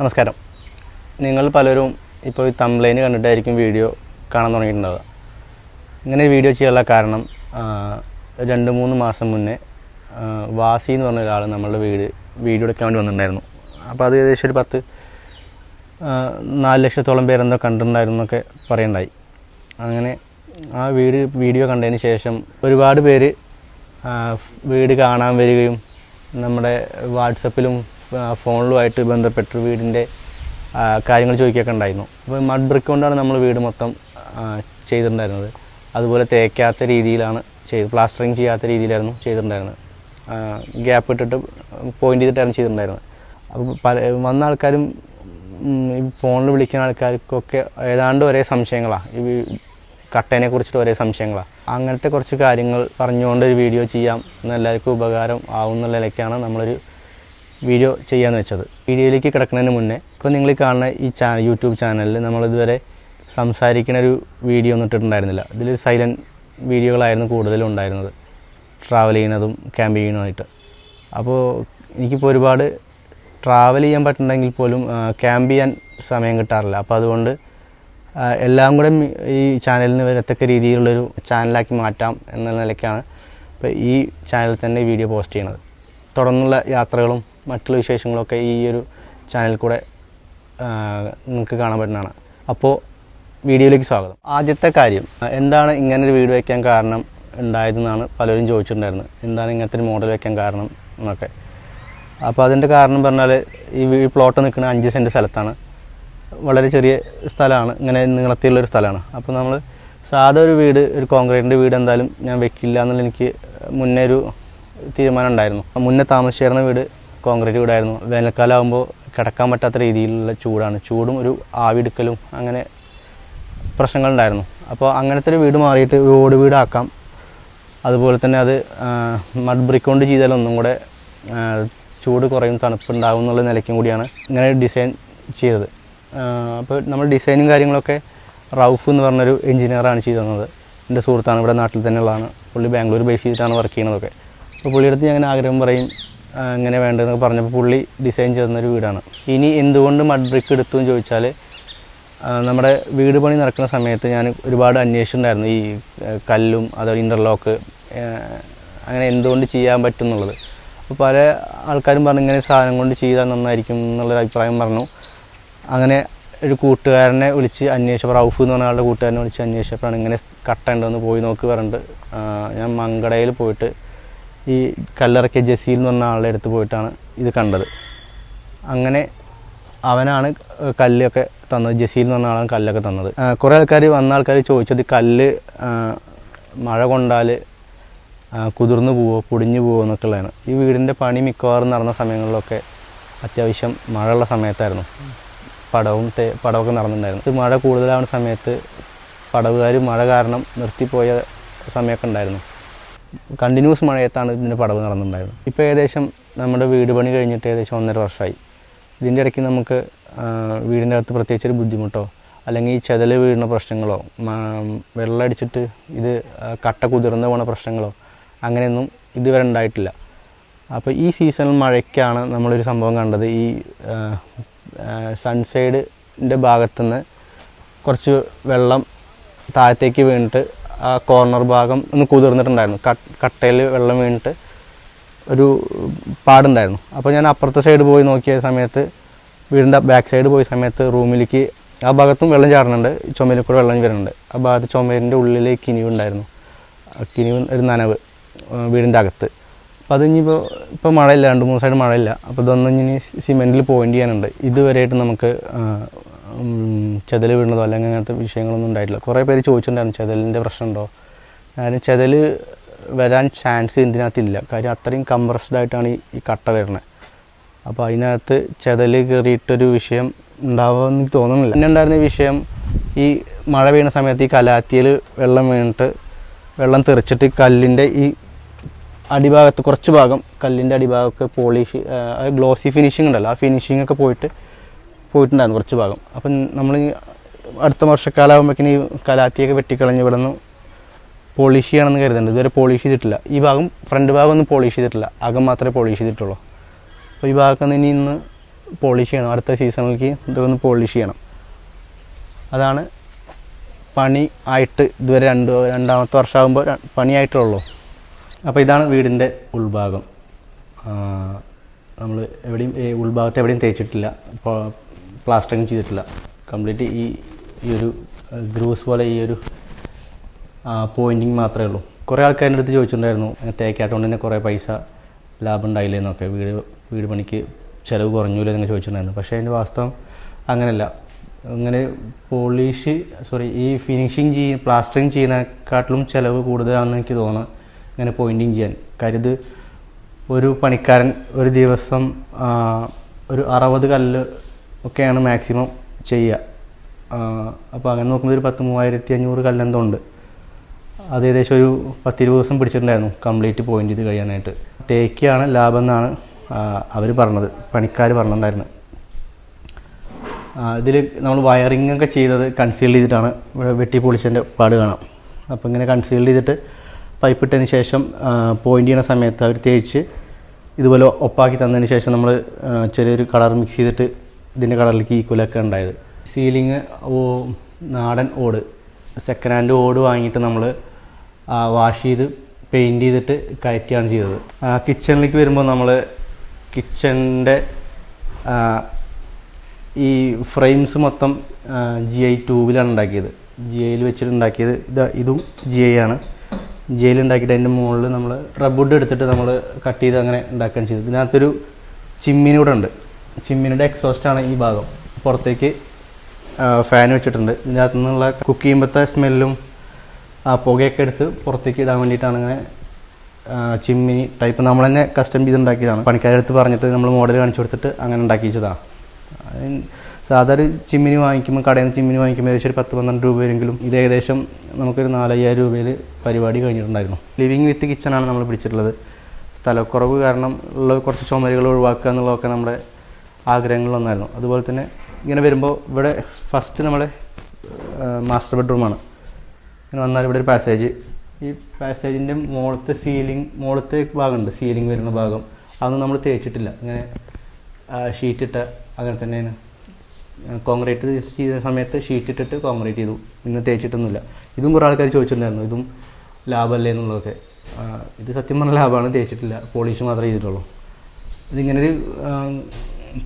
നമസ്കാരം. നിങ്ങൾ പലരും ഇപ്പോൾ ഈ തംബ്ലൈൻ കണ്ടിട്ടായിരിക്കും വീഡിയോ കാണാൻ തുടങ്ങിയിട്ടുണ്ടാവുക. ഇങ്ങനെ വീഡിയോ ചെയ്യാനുള്ള കാരണം 2-3 മാസം മുന്നേ വാസി എന്ന് പറഞ്ഞ ഒരാൾ നമ്മളുടെ വീഡിയോ എടുക്കാൻ വേണ്ടി വന്നിട്ടുണ്ടായിരുന്നു. അപ്പോൾ അത് ഏകദേശം ഒരു 4 ലക്ഷത്തോളം പേരെന്തോ കണ്ടിട്ടുണ്ടായിരുന്നു എന്നൊക്കെ പറയുണ്ടായി. അങ്ങനെ ആ വീഡിയോ കണ്ടതിന് ശേഷം ഒരുപാട് പേര് വീട് കാണാൻ വരികയും നമ്മുടെ വാട്സപ്പിലും ഫോണിലുമായിട്ട് ബന്ധപ്പെട്ട് വീടിൻ്റെ കാര്യങ്ങൾ ചോദിക്കുകയൊക്കെ ഉണ്ടായിരുന്നു. അപ്പോൾ മഡ് ബ്രിക്ക് കൊണ്ടാണ് നമ്മൾ വീട് മൊത്തം ചെയ്തിട്ടുണ്ടായിരുന്നത്. അതുപോലെ തേക്കാത്ത രീതിയിലാണ് പ്ലാസ്റ്ററിങ് ചെയ്യാത്ത രീതിയിലായിരുന്നു ചെയ്തിട്ടുണ്ടായിരുന്നത്. ഗ്യാപ്പ് ഇട്ടിട്ട് പോയിൻ്റ് ചെയ്തിട്ടായിരുന്നു ചെയ്തിട്ടുണ്ടായിരുന്നത്. അപ്പോൾ വന്ന ആൾക്കാരും ഈ ഫോണിൽ വിളിക്കുന്ന ആൾക്കാർക്കൊക്കെ ഏതാണ്ട് ഒരേ സംശയങ്ങളാണ്, ഈ കട്ടേനെ കുറിച്ചിട്ട് ഒരേ സംശയങ്ങളാണ്. അങ്ങനത്തെ കുറച്ച് കാര്യങ്ങൾ പറഞ്ഞുകൊണ്ട് ഒരു വീഡിയോ ചെയ്യാം എന്നെല്ലാവർക്കും ഉപകാരം ആവുന്നുള്ള നിലയ്ക്കാണ് നമ്മളൊരു വീഡിയോ ചെയ്യാമെന്ന് വെച്ചത്. വീഡിയോയിലേക്ക് കിടക്കുന്നതിന് മുന്നേ ഇപ്പോൾ നിങ്ങൾ കാണുന്ന ഈ യൂട്യൂബ് ചാനലിൽ നമ്മളിതുവരെ സംസാരിക്കുന്ന ഒരു വീഡിയോ ഒന്നും ഇട്ടിട്ടുണ്ടായിരുന്നില്ല. ഇതിലൊരു സൈലൻറ്റ് വീഡിയോകളായിരുന്നു കൂടുതലും ഉണ്ടായിരുന്നത്, ട്രാവൽ ചെയ്യുന്നതും ക്യാമ്പ് ചെയ്യുന്നതുമായിട്ട്. അപ്പോൾ എനിക്കിപ്പോൾ ഒരുപാട് ട്രാവൽ ചെയ്യാൻ പറ്റുന്നുണ്ടെങ്കിൽ പോലും ക്യാമ്പ് ചെയ്യാൻ സമയം കിട്ടാറില്ല. അപ്പോൾ അതുകൊണ്ട് എല്ലാം കൂടെ ഈ ചാനലിന് വരത്തക്ക രീതിയിലുള്ളൊരു ചാനലാക്കി മാറ്റാം എന്ന നിലയ്ക്കാണ് ഇപ്പോൾ ഈ ചാനലിൽ തന്നെ വീഡിയോ പോസ്റ്റ് ചെയ്യുന്നത്. തുടർന്നുള്ള യാത്രകളും മറ്റുള്ള വിശേഷങ്ങളൊക്കെ ഈ ഒരു ചാനലിൽ കൂടെ നിങ്ങൾക്ക് കാണാൻ പറ്റുന്നതാണ്. അപ്പോൾ വീഡിയോയിലേക്ക് സ്വാഗതം. ആദ്യത്തെ കാര്യം, എന്താണ് ഇങ്ങനൊരു വീഡിയോ വയ്ക്കാൻ കാരണം ഉണ്ടായതെന്നാണ് പലരും ചോദിച്ചിട്ടുണ്ടായിരുന്നത്. എന്താണ് ഇങ്ങനത്തെ ഒരു മോഡൽ വയ്ക്കാൻ കാരണം എന്നൊക്കെ. അപ്പോൾ അതിൻ്റെ കാരണം പറഞ്ഞാൽ ഈ പ്ലോട്ട് നിൽക്കുന്ന 5 സെൻറ്റ് സ്ഥലത്താണ്. വളരെ ചെറിയ സ്ഥലമാണ്, ഇങ്ങനെ നീളത്തിലുള്ളൊരു സ്ഥലമാണ്. അപ്പോൾ നമ്മൾ സാധാ ഒരു വീട്, ഒരു കോൺക്രീറ്റിൻ്റെ വീട് എന്തായാലും ഞാൻ വെക്കില്ല എന്നുള്ള എനിക്ക് മുന്നേ ഒരു തീരുമാനം ഉണ്ടായിരുന്നു. മുന്നേ താമസിച്ചിരുന്ന വീട് കോൺക്രീറ്റ് വീടായിരുന്നു. വേനൽക്കാലം ആകുമ്പോൾ കിടക്കാൻ പറ്റാത്ത രീതിയിലുള്ള ചൂടാണ്. ചൂടും ഒരു ആവിയെടുക്കലും അങ്ങനെ പ്രശ്നങ്ങളുണ്ടായിരുന്നു. അപ്പോൾ അങ്ങനത്തെ ഒരു വീട് മാറിയിട്ട് ഒരു ഓട് വീടാക്കാം. അതുപോലെ തന്നെ അത് മഡ് ബ്രിക്ക് കൊണ്ട് ചെയ്താൽ ഒന്നും കൂടെ ചൂട് കുറയും, തണുപ്പുണ്ടാകും എന്നുള്ള നിലയ്ക്കും കൂടിയാണ് ഇങ്ങനെ ഡിസൈൻ ചെയ്തത്. അപ്പോൾ നമ്മൾ ഡിസൈനും കാര്യങ്ങളൊക്കെ റൌഫ് എന്ന് പറഞ്ഞൊരു എഞ്ചിനീയറാണ് ചെയ്തു തന്നത്. എൻ്റെ സുഹൃത്താണ്, ഇവിടെ നാട്ടിൽ തന്നെ ഉള്ളതാണ്. പുള്ളി ബാംഗ്ലൂർ ബേസ് ചെയ്തിട്ടാണ് വർക്ക് ചെയ്യുന്നതൊക്കെ. അപ്പോൾ പുള്ളിയെടുത്ത് ഞാൻ ആഗ്രഹം പറയും ഇങ്ങനെ വേണ്ടതെന്നൊക്കെ പറഞ്ഞപ്പോൾ പുള്ളി ഡിസൈൻ ചെയ്യുന്നൊരു വീടാണ്. ഇനി എന്തുകൊണ്ട് മഡ് ബ്രിക്ക് എടുത്തു എന്ന് ചോദിച്ചാൽ, നമ്മുടെ വീട് പണി നടക്കുന്ന സമയത്ത് ഞാൻ ഒരുപാട് അന്വേഷിച്ചിട്ടുണ്ടായിരുന്നു ഈ കല്ലും അതുപോലെ ഇൻ്റർലോക്ക് അങ്ങനെ എന്തുകൊണ്ട് ചെയ്യാൻ പറ്റും എന്നുള്ളത്. അപ്പോൾ പല ആൾക്കാരും പറഞ്ഞു ഇങ്ങനെ സാധനം കൊണ്ട് ചെയ്താൽ നന്നായിരിക്കും എന്നുള്ളൊരു അഭിപ്രായം പറഞ്ഞു. അങ്ങനെ ഒരു കൂട്ടുകാരനെ വിളിച്ച് അന്വേഷിച്ചപ്പോൾ, റൌഫ് എന്ന് പറഞ്ഞ ആളുടെ കൂട്ടുകാരനെ വിളിച്ച് അന്വേഷിച്ചപ്പോഴാണ് ഇങ്ങനെ കട്ട ഉണ്ടെന്ന് പോയി നോക്കി പറഞ്ഞിട്ട് ഞാൻ മങ്കടയിൽ പോയിട്ട് ഈ കല്ലിറക്കിയ ജസീൽ എന്ന് പറഞ്ഞ ആളുടെ അടുത്ത് പോയിട്ടാണ് ഇത് കണ്ടത്. അങ്ങനെ അവനാണ് കല്ലൊക്കെ തന്നത്. ജസീൽ എന്ന് പറഞ്ഞ ആളാണ് കല്ലൊക്കെ തന്നത്. കുറേ വന്ന ആൾക്കാർ ചോദിച്ചത് കല്ല് മഴ കൊണ്ടാൽ കുതിർന്നു പോവോ പൊടിഞ്ഞു പോവോ എന്നൊക്കെ ഉള്ളതാണ്. ഈ വീടിൻ്റെ പണി മിക്കവാറും നടന്ന സമയങ്ങളിലൊക്കെ അത്യാവശ്യം മഴയുള്ള സമയത്തായിരുന്നു. പടവൊക്കെ നടന്നിട്ടുണ്ടായിരുന്നു. ഇത് മഴ കൂടുതലാവുന്ന സമയത്ത് പടവുകാർ മഴ കാരണം നിർത്തിപ്പോയ സമയമൊക്കെ ഉണ്ടായിരുന്നു. കണ്ടിന്യൂസ് മഴയത്താണ് ഇതിൻ്റെ പടവ് നടന്നിട്ടുണ്ടായിരുന്നത്. ഇപ്പോൾ ഏകദേശം നമ്മുടെ വീട് പണി കഴിഞ്ഞിട്ട് ഏകദേശം 1.5 വർഷമായി. ഇതിൻ്റെ ഇടയ്ക്ക് നമുക്ക് വീടിൻ്റെ അകത്ത് പ്രത്യേകിച്ചൊരു ബുദ്ധിമുട്ടോ അല്ലെങ്കിൽ ഈ ചെതൽ വീഴുന്ന പ്രശ്നങ്ങളോ വെള്ളം അടിച്ചിട്ട് ഇത് കട്ട കുതിർന്ന് പോകുന്ന പ്രശ്നങ്ങളോ അങ്ങനെയൊന്നും ഇതുവരെ ഉണ്ടായിട്ടില്ല. അപ്പോൾ ഈ സീസണിൽ മഴയ്ക്കാണ് നമ്മളൊരു സംഭവം കണ്ടത്. ഈ സൺസൈഡിൻ്റെ ഭാഗത്തുനിന്ന് കുറച്ച് വെള്ളം താഴത്തേക്ക് വീണിട്ട് ആ കോർണർ ഭാഗം ഒന്ന് കുതിർന്നിട്ടുണ്ടായിരുന്നു. കട്ടയിൽ വെള്ളം വീണിട്ട് ഒരു പാടുണ്ടായിരുന്നു. അപ്പോൾ ഞാൻ അപ്പുറത്തെ സൈഡ് പോയി നോക്കിയ സമയത്ത്, വീടിൻ്റെ ബാക്ക് സൈഡ് പോയ സമയത്ത് റൂമിലേക്ക് ആ ഭാഗത്തും വെള്ളം ചാടുന്നുണ്ട്, ചുമരിൽ കൂടെ വെള്ളം വരുന്നുണ്ട്. ആ ഭാഗത്ത് ചുമരിൻ്റെ ഉള്ളിലേക്ക് കിനിവുണ്ടായിരുന്നു. കിനിവ് ഒരു നനവ് വീടിൻ്റെ അകത്ത്. അപ്പോൾ അതിനിപ്പോൾ മഴയില്ല, 2-3 ദിവസമായിട്ട് മഴയില്ല. അപ്പോൾ ഇതൊന്നും ഇനി സിമെൻറ്റിൽ പോയിൻ്റ് ചെയ്യാനുണ്ട്. ഇതുവരെയായിട്ട് നമുക്ക് ചെതൽ വീഴുന്നതോ അല്ലെങ്കിൽ അങ്ങനത്തെ വിഷയങ്ങളൊന്നും ഉണ്ടായിട്ടില്ല. കുറേ പേര് ചോദിച്ചിട്ടുണ്ടായിരുന്നു ചെതലിൻ്റെ പ്രശ്നമുണ്ടോ. ചെതൽ വരാൻ ചാൻസ് ഇതിനകത്തില്ല. കാര്യം അത്രയും കംപ്രസ്ഡ് ആയിട്ടാണ് ഈ കട്ട വരുന്നത്. അപ്പോൾ അതിനകത്ത് ചെതൽ കയറിയിട്ടൊരു വിഷയം ഉണ്ടാവുമെന്ന് എനിക്ക് തോന്നുന്നില്ല. പിന്നെ ഉണ്ടായിരുന്ന വിഷയം, ഈ മഴ വീണ സമയത്ത് ഈ കലാത്തിയിൽ വെള്ളം വീണിട്ട് വെള്ളം തെറിച്ചിട്ട് കല്ലിൻ്റെ ഈ അടിഭാഗത്ത് കുറച്ച് ഭാഗം, കല്ലിൻ്റെ അടിഭാഗമൊക്കെ പോളിഷ് ഗ്ലോസി ഫിനിഷിംഗ് ഉണ്ടല്ലോ, ആ ഫിനിഷിങ്ങൊക്കെ പോയിട്ടുണ്ടായിരുന്നു കുറച്ച് ഭാഗം. അപ്പം നമ്മൾ അടുത്ത വർഷക്കാലമാകുമ്പോഴേക്കിന് ഈ കലാത്തിയൊക്കെ വെട്ടിക്കളഞ്ഞ് ഇവിടെ നിന്ന് പോളിഷ് ചെയ്യണമെന്ന് കരുതുന്നുണ്ട്. ഇതുവരെ പോളിഷ് ചെയ്തിട്ടില്ല. ഈ ഭാഗം ഫ്രണ്ട് ഭാഗം ഒന്നും പോളിഷ് ചെയ്തിട്ടില്ല, അകം മാത്രമേ പോളിഷ് ചെയ്തിട്ടുള്ളൂ. അപ്പോൾ ഈ ഭാഗത്ത് നിന്ന് ഇന്ന് പോളിഷ് ചെയ്യണം. അടുത്ത സീസണിലേക്ക് ഇതൊന്ന് പോളിഷ് ചെയ്യണം. അതാണ് പണി ആയിട്ട് ഇതുവരെ രണ്ടാമത്തെ വർഷമാകുമ്പോൾ പണിയായിട്ടുള്ളൂ. അപ്പോൾ ഇതാണ് വീടിൻ്റെ ഉൾഭാഗം. നമ്മൾ എവിടെയും ഉൾഭാഗത്ത് എവിടെയും തേച്ചിട്ടില്ല, പ്ലാസ്റ്ററിങ് ചെയ്തിട്ടില്ല. കംപ്ലീറ്റ് ഈ ഒരു ഗ്രൂസ് പോലെ ഈ ഒരു പോയിൻറ്റിങ് മാത്രമേ ഉള്ളൂ. കുറേ ആൾക്കാരുടെ അടുത്ത് ചോദിച്ചിട്ടുണ്ടായിരുന്നു തേക്കാത്തതുകൊണ്ട് തന്നെ കുറേ പൈസ ലാഭം ഉണ്ടായില്ലേ എന്നൊക്കെ, വീട് പണിക്ക് ചിലവ് കുറഞ്ഞൂല്ലേ എന്നൊക്കെ ചോദിച്ചിട്ടുണ്ടായിരുന്നു. പക്ഷേ അതിൻ്റെ വാസ്തവം അങ്ങനെയല്ല. അങ്ങനെ ഈ ഫിനിഷിങ് പ്ലാസ്റ്ററിങ് ചെയ്യുന്നതിനെക്കാട്ടിലും ചിലവ് കൂടുതലാണെന്ന് എനിക്ക് തോന്നുന്നു ഇങ്ങനെ പോയിൻറ്റിങ് ചെയ്യാൻ. കാര്യം ഇത് ഒരു പണിക്കാരൻ ഒരു ദിവസം ഒരു 60 കല്ല് ഒക്കെയാണ് മാക്സിമം ചെയ്യുക. അപ്പോൾ അങ്ങനെ നോക്കുമ്പോൾ ഒരു 10,3500 കല്ലെന്തോ ഉണ്ട്. അത് ഏകദേശം ഒരു 10-20 ദിവസം പിടിച്ചിട്ടുണ്ടായിരുന്നു കംപ്ലീറ്റ് പോയിൻ്റ് ചെയ്ത് കഴിയാനായിട്ട്. തേക്കാണ് ലാഭം എന്നാണ് അവർ പറഞ്ഞത്, പണിക്കാർ പറഞ്ഞിട്ടുണ്ടായിരുന്നു. ഇതിൽ നമ്മൾ വയറിംഗ് ഒക്കെ ചെയ്തത് കൺസീൽ ചെയ്തിട്ടാണ്. ഇവിടെ വെട്ടി പൊളിച്ചതിൻ്റെ പാട് കാണാം. അപ്പോൾ ഇങ്ങനെ കൺസീൽ ചെയ്തിട്ട് പൈപ്പ് ഇട്ടതിന് ശേഷം പോയിൻ്റ് ചെയ്യുന്ന സമയത്ത് അവർ തേച്ച് ഇതുപോലെ ഒപ്പാക്കി തന്നതിന് ശേഷം നമ്മൾ ചെറിയൊരു കളർ മിക്സ് ചെയ്തിട്ട് ഇതിൻ്റെ കളറിലേക്ക് ഈക്വലൊക്കെ ഉണ്ടായത്. സീലിങ് നാടൻ ഓട്, സെക്കൻഡ് ഹാൻഡ് ഓട് വാങ്ങിയിട്ട് നമ്മൾ വാഷ് ചെയ്ത് പെയിൻറ്റ് ചെയ്തിട്ട് കയറ്റിയാണ് ചെയ്തത്. കിച്ചണിലേക്ക് വരുമ്പോൾ നമ്മൾ കിച്ചണിൻ്റെ ഈ ഫ്രെയിംസ് മൊത്തം GI ട്യൂബിലാണ് ഉണ്ടാക്കിയത്. GIയിൽ വെച്ചിട്ട് ഉണ്ടാക്കിയത്. ഇതും GI ആണ്. GIയിൽ ഉണ്ടാക്കിയിട്ട് അതിൻ്റെ മുകളിൽ നമ്മൾ റബ്ബുഡ് എടുത്തിട്ട് നമ്മൾ കട്ട് ചെയ്ത് അങ്ങനെ ഉണ്ടാക്കുകയാണ് ചെയ്തത്. ഇതിനകത്തൊരു ചിമ്മിനി കൂടെ ഉണ്ട്. ചിമ്മിനിയുടെ എക്സോസ്റ്റാണ് ഈ ഭാഗം. പുറത്തേക്ക് ഫാൻ വെച്ചിട്ടുണ്ട്. ഇതിനകത്തു നിന്നുള്ള കുക്ക് ചെയ്യുമ്പോഴത്തെ സ്മെല്ലും പുകയൊക്കെ എടുത്ത് പുറത്തേക്ക് ഇടാൻ വേണ്ടിയിട്ടാണ് അങ്ങനെ ചിമ്മിനി ടൈപ്പ് നമ്മൾ തന്നെ കസ്റ്റം ചെയ്ത് ഉണ്ടാക്കിയതാണ്. പണിക്കാരെടുത്ത് പറഞ്ഞിട്ട് നമ്മൾ മോഡൽ കാണിച്ചു കൊടുത്തിട്ട് അങ്ങനെ ഉണ്ടാക്കിച്ചതാണ്. സാധാരണ ചിമ്മിനി വാങ്ങിക്കുമ്പോൾ, കടയിൽ നിന്ന് ചിമ്മിനി വാങ്ങിക്കുമ്പോൾ ഏകദേശം ഒരു 10-12 രൂപയെങ്കിലും, ഇത് ഏകദേശം നമുക്കൊരു 4,000 രൂപയിൽ പരിപാടി കഴിഞ്ഞിട്ടുണ്ടായിരുന്നു. ലിവിങ് വിത്ത് കിച്ചണാണ് നമ്മൾ പിടിച്ചിട്ടുള്ളത്. സ്ഥലക്കുറവ് കാരണം ഉള്ള കുറച്ച് ചുമരുകൾ ഒഴിവാക്കുക എന്നുള്ളതൊക്കെ നമ്മുടെ ആഗ്രഹങ്ങളിലൊന്നായിരുന്നു. അതുപോലെ തന്നെ ഇങ്ങനെ വരുമ്പോൾ ഇവിടെ ഫസ്റ്റ് നമ്മുടെ മാസ്റ്റർ ബെഡ്റൂമാണ്. ഇങ്ങനെ വന്നാൽ ഇവിടെ ഒരു പാസേജ്. ഈ പാസേജിൻ്റെ മുകളത്തെ ഭാഗമുണ്ട്, സീലിംഗ് വരുന്ന ഭാഗം. അതൊന്നും നമ്മൾ തേച്ചിട്ടില്ല. ഇങ്ങനെ ഷീറ്റിട്ട അങ്ങനെ തന്നെയാണ്. കോൺക്രീറ്റ് ചെയ്ത സമയത്ത് ഷീറ്റ് ഇട്ടിട്ട് കോൺക്രീറ്റ് ചെയ്തു, പിന്നെ തേച്ചിട്ടൊന്നുമില്ല. ഇതും കുറേ ആൾക്കാർ ചോദിച്ചിട്ടുണ്ടായിരുന്നു ഇതും ലാഭമല്ലേ എന്നുള്ളതൊക്കെ. ഇത് സത്യം പറഞ്ഞ ലാഭമാണ്, തേച്ചിട്ടില്ല, പോളിഷ് മാത്രമേ ചെയ്തിട്ടുള്ളൂ. ഇതിങ്ങനൊരു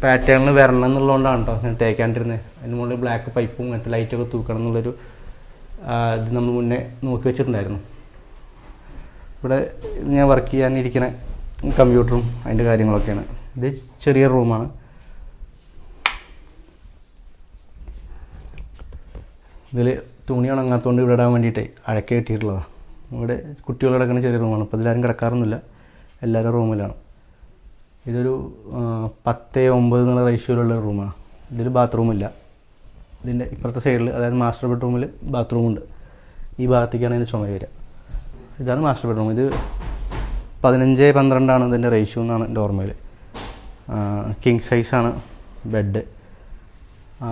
പാറ്റേണിൽ വരണം എന്നുള്ളതുകൊണ്ടാണ് കേട്ടോ ഞാൻ തേക്കാണ്ടിരുന്നത്. അതിന് മുകളിൽ ബ്ലാക്ക് പൈപ്പും അങ്ങനത്തെ ലൈറ്റൊക്കെ തൂക്കണം എന്നുള്ളൊരു ഇത് നമ്മൾ മുന്നേ നോക്കി വെച്ചിട്ടുണ്ടായിരുന്നു. ഇവിടെ ഞാൻ വർക്ക് ചെയ്യാനിരിക്കുന്ന കമ്പ്യൂട്ടറും അതിൻ്റെ കാര്യങ്ങളൊക്കെയാണ്. ഇത് ചെറിയ റൂമാണ്. ഇതിൽ തുണി ഉണങ്ങാത്തതുകൊണ്ട് ഇവിടെ ഇടാൻ വേണ്ടിയിട്ട് അഴക്കി കെട്ടിയിട്ടുള്ളതാണ്. ഇവിടെ കുട്ടികൾ കിടക്കുന്ന ചെറിയ റൂമാണ്. അപ്പോൾ ഇതിലാരും കിടക്കാറൊന്നുമില്ല, എല്ലാവരും റൂമിലാണ്. ഇതൊരു 10:9 എന്നുള്ള റേഷ്യോയിലുള്ള റൂമാണ്. ഇതിൽ ബാത്റൂമില്ല. ഇതിൻ്റെ ഇപ്പുറത്തെ സൈഡിൽ, അതായത് മാസ്റ്റർ ബെഡ്റൂമിൽ ബാത്റൂമുണ്ട്. ഈ ഭാഗത്തേക്കാണ് ഇതിൻ്റെ ചുമ വരിക. ഇതാണ് മാസ്റ്റർ ബെഡ്റൂം. ഇത് 15:12 ഇതിൻ്റെ റേഷ്യോ എന്നാണ് എൻ്റെ ഓർമ്മയിൽ. കിങ് സൈസാണ് ബെഡ്.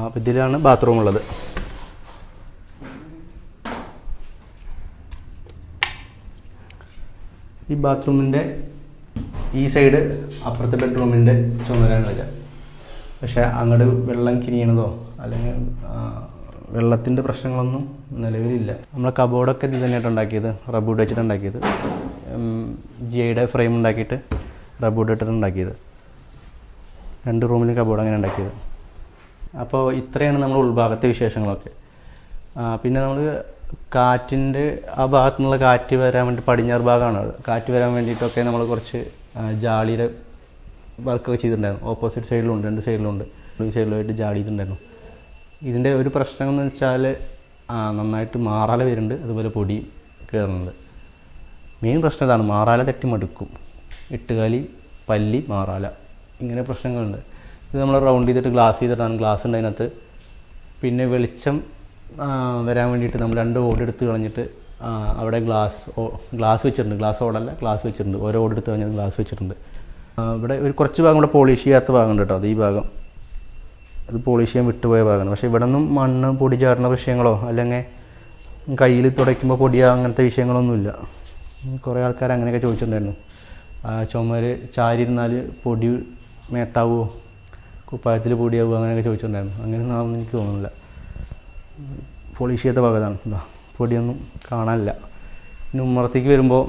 അപ്പോൾ ഇതിലാണ് ബാത്റൂം ഉള്ളത്. ഈ ബാത്റൂമിൻ്റെ ഈ സൈഡ് അപ്പുറത്തെ ബെഡ്റൂമിൻ്റെ ചുമരാണ് വരിക. പക്ഷേ അങ്ങോട്ട് വെള്ളം കിനിയണതോ അല്ലെങ്കിൽ വെള്ളത്തിൻ്റെ പ്രശ്നങ്ങളൊന്നും നിലവിലില്ല. നമ്മളെ കബോർഡൊക്കെ ഇത് തന്നെയായിട്ട് ഉണ്ടാക്കിയത്, റബ്ബൂഡ് വെച്ചിട്ട് ഉണ്ടാക്കിയത്. GIയുടെ ഫ്രെയിം ഉണ്ടാക്കിയിട്ട് റബ്ബൂഡ് ഇട്ടിട്ട് ഉണ്ടാക്കിയത്. 2 റൂമിൽ കബോർഡ് അങ്ങനെ ഉണ്ടാക്കിയത്. അപ്പോൾ ഇത്രയാണ് നമ്മുടെ ഉൾഭാഗത്തെ വിശേഷങ്ങളൊക്കെ. പിന്നെ നമ്മൾ കാറ്റിൻ്റെ ആ ഭാഗത്തു നിന്നുള്ള കാറ്റ് വരാൻ വേണ്ടി, പടിഞ്ഞാറ് ഭാഗമാണ് അത്, കാറ്റ് വരാൻ വേണ്ടിയിട്ടൊക്കെ നമ്മൾ കുറച്ച് ജാളിയുടെ വർക്കൊക്കെ ചെയ്തിട്ടുണ്ടായിരുന്നു. ഓപ്പോസിറ്റ് സൈഡിലുണ്ട്, 2 സൈഡിലുണ്ട്. ഈ സൈഡിലായിട്ട് ജാളി ചെയ്തിട്ടുണ്ടായിരുന്നു. ഇതിൻ്റെ ഒരു പ്രശ്നം എന്ന് വെച്ചാൽ നന്നായിട്ട് മാറാല വരുന്നുണ്ട്, അതുപോലെ പൊടി കയറുന്നുണ്ട്. മെയിൻ പ്രശ്നം ഇതാണ്, മാറാല തട്ടി മടുക്കും. എട്ടുകാലി, പല്ലി, മാറാല, ഇങ്ങനെ പ്രശ്നങ്ങളുണ്ട്. ഇത് നമ്മൾ റൗണ്ട് ചെയ്തിട്ട് ഗ്ലാസ് ചെയ്തിട്ടാണ്, ഗ്ലാസ് ഉണ്ട് അതിനകത്ത്. പിന്നെ വെളിച്ചം വരാൻ വേണ്ടിയിട്ട് നമ്മൾ 2 ഓട് എടുത്ത് കളഞ്ഞിട്ട് അവിടെ ഗ്ലാസ് വെച്ചിട്ടുണ്ട്. ഗ്ലാസ് ഓടല്ല, ഗ്ലാസ് വെച്ചിട്ടുണ്ട്. ഓരോ ഓട് എടുത്ത് കളഞ്ഞിട്ട് ഗ്ലാസ് വെച്ചിട്ടുണ്ട്. ഇവിടെ ഒരു കുറച്ച് ഭാഗം കൂടെ പോളിഷ് ചെയ്യാത്ത ഭാഗമുണ്ട് കേട്ടോ. അത് ഈ ഭാഗം, അത് പോളിഷ് ചെയ്യാൻ വിട്ടുപോയ ഭാഗമാണ്. പക്ഷേ ഇവിടെ നിന്നും മണ്ണ് പൊടി ചാടുന്ന വിഷയങ്ങളോ അല്ലെങ്കിൽ കയ്യിൽ തുടയ്ക്കുമ്പോൾ പൊടിയോ അങ്ങനത്തെ വിഷയങ്ങളൊന്നുമില്ല. കുറേ ആൾക്കാർ അങ്ങനെയൊക്കെ ചോദിച്ചിട്ടുണ്ടായിരുന്നു. ചുമര് ചാരിയിരുന്നാൽ പൊടി മേത്താവുമോ, കുപ്പായത്തിൽ പൊടിയാവുക അങ്ങനെയൊക്കെ ചോദിച്ചിട്ടുണ്ടായിരുന്നു. അങ്ങനെയൊന്നും ആവുമെന്ന് എനിക്ക് തോന്നുന്നില്ല. പോളിഷ് ചെയ്യാത്ത ഭാഗത്താണ് എന്താ പൊടിയൊന്നും കാണാനില്ല. പിന്നെ ഉമ്മറത്തേക്ക് വരുമ്പോൾ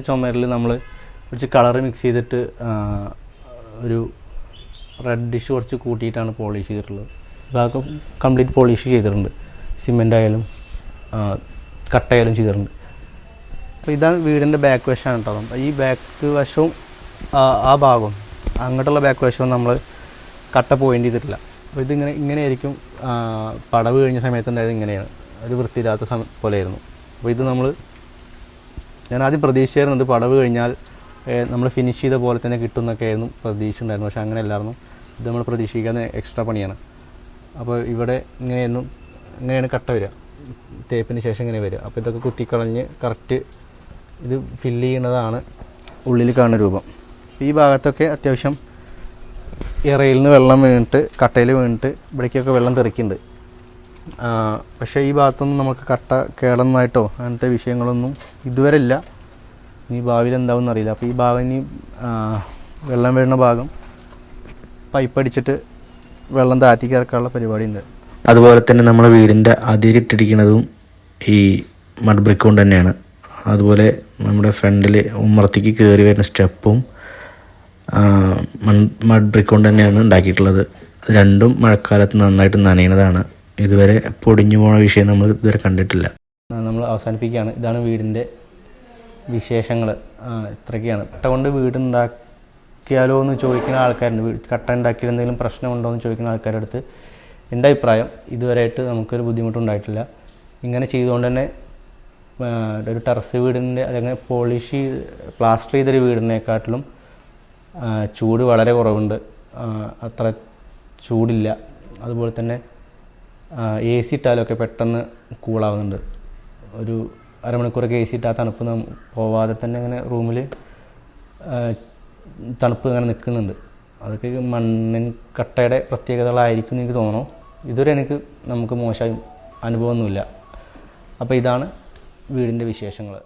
ചുമരിൽ നമ്മൾ കുറച്ച് കളറ് മിക്സ് ചെയ്തിട്ട് ഒരു റെഡിഷ് കുറച്ച് കൂട്ടിയിട്ടാണ് പോളിഷ് ചെയ്തിട്ടുള്ളത്. ഭാഗം കംപ്ലീറ്റ് പോളിഷ് ചെയ്തിട്ടുണ്ട്. സിമെൻ്റ് ആയാലും കട്ടയായാലും ചെയ്തിട്ടുണ്ട്. അപ്പോൾ ഇതാണ് വീടിൻ്റെ ബാക്ക് വശമാണ് കേട്ടോ. ഈ ബാക്ക് വശവും ആ ഭാഗവും അങ്ങോട്ടുള്ള ബാക്ക് വശവും നമ്മൾ കട്ട പോയിൻ്റ് ചെയ്തിട്ടില്ല. അപ്പോൾ ഇങ്ങനെയായിരിക്കും പടവ് കഴിഞ്ഞ സമയത്തുണ്ടായത്. ഇങ്ങനെയാണ് ഒരു വൃത്തിയില്ലാത്ത പോലെയായിരുന്നു. അപ്പോൾ ഇത് ഞാൻ ആദ്യം പ്രതീക്ഷിച്ചിരുന്നത് പടവ് കഴിഞ്ഞാൽ നമ്മൾ ഫിനിഷ് ചെയ്ത പോലെ തന്നെ കിട്ടുമെന്നൊക്കെ ആയിരുന്നു പ്രതീക്ഷ ഉണ്ടായിരുന്നു. പക്ഷേ അങ്ങനെ അല്ലായിരുന്നു. ഇത് നമ്മൾ പ്രതീക്ഷിക്കാതെ എക്സ്ട്രാ പണിയാണ്. അപ്പോൾ ഇവിടെ ഇങ്ങനെയാണ് കട്ട വരിക, തേപ്പിന് ശേഷം ഇങ്ങനെ വരിക. അപ്പോൾ ഇതൊക്കെ കുത്തിക്കളഞ്ഞ് കറക്റ്റ് ഇത് ഫില്ല് ചെയ്യുന്നതാണ് ഉള്ളിൽ കാണുന്ന രൂപം. ഈ ഭാഗത്തൊക്കെ അത്യാവശ്യം ഇറയിൽ നിന്ന് വെള്ളം വീണിട്ട് കട്ടയിൽ വീണിട്ട് ഇവിടേക്കൊക്കെ വെള്ളം തെറിക്കുന്നുണ്ട്. പക്ഷേ ഈ ഭാഗത്തൊന്നും നമുക്ക് കട്ട കേടൊന്നായിട്ടോ അങ്ങനത്തെ വിഷയങ്ങളൊന്നും ഇതുവരെ ഇല്ല. ഇനി ഭാവിയിൽ എന്താവും എന്നറിയില്ല. അപ്പോൾ ഈ ഭാഗം ഇനി വെള്ളം വീഴുന്ന ഭാഗം പൈപ്പ് അടിച്ചിട്ട് വെള്ളം താഴ്ത്തിക്ക് ഇറക്കാനുള്ള പരിപാടിയുണ്ട്. അതുപോലെ തന്നെ നമ്മുടെ വീടിൻ്റെ അതിരിട്ടിരിക്കുന്നതും ഈ മഡ് ബ്രിക്ക് കൊണ്ട് തന്നെയാണ്. അതുപോലെ നമ്മുടെ ഫ്രണ്ടിൽ ഉമ്മറത്തേക്ക് കയറി വരുന്ന സ്റ്റെപ്പും മഡ് ബ്രിക്ക് കൊണ്ട് തന്നെയാണ് ഉണ്ടാക്കിയിട്ടുള്ളത്. രണ്ടും മഴക്കാലത്ത് നന്നായിട്ട് നനയുന്നതാണ്. ഇതുവരെ പൊടിഞ്ഞു പോകുന്ന വിഷയം നമ്മൾ ഇതുവരെ കണ്ടിട്ടില്ല. നമ്മൾ അവസാനിപ്പിക്കുകയാണ്. ഇതാണ് വീടിൻ്റെ വിശേഷങ്ങൾ. ഇത്രയൊക്കെയാണ്. കട്ട കൊണ്ട് വീടുണ്ടാക്കിയാലോ എന്ന് ചോദിക്കുന്ന ആൾക്കാരുണ്ട്. കട്ട ഉണ്ടാക്കിയാൽ എന്തെങ്കിലും പ്രശ്നമുണ്ടോ എന്ന് ചോദിക്കുന്ന ആൾക്കാരുടെ അടുത്ത് എൻ്റെ അഭിപ്രായം ഇതുവരെയായിട്ട് നമുക്കൊരു ബുദ്ധിമുട്ടുണ്ടായിട്ടില്ല. ഇങ്ങനെ ചെയ്തുകൊണ്ട് തന്നെ ഒരു ടെറസ് വീടിൻ്റെ അതങ്ങനെ പ്ലാസ്റ്റർ ചെയ്തൊരു വീടിനെക്കാട്ടിലും ചൂട് വളരെ കുറവുണ്ട്. അത്ര ചൂടില്ല. അതുപോലെ തന്നെ AC ഇട്ടാലൊക്കെ പെട്ടെന്ന് കൂളാവുന്നുണ്ട്. ഒരു അരമണിക്കൂറൊക്കെ AC ഇട്ടാൽ തണുപ്പ് പോവാതെ തന്നെ അങ്ങനെ റൂമിൽ തണുപ്പ് അങ്ങനെ നിൽക്കുന്നുണ്ട്. അതൊക്കെ മണ്ണിൻ കട്ടയുടെ പ്രത്യേകതകളായിരിക്കും എന്ന് എനിക്ക് തോന്നുന്നു. ഇതുവരെ നമുക്ക് മോശം അനുഭവമൊന്നുമില്ല. അപ്പോൾ ഇതാണ് വീടിൻ്റെ വിശേഷങ്ങൾ.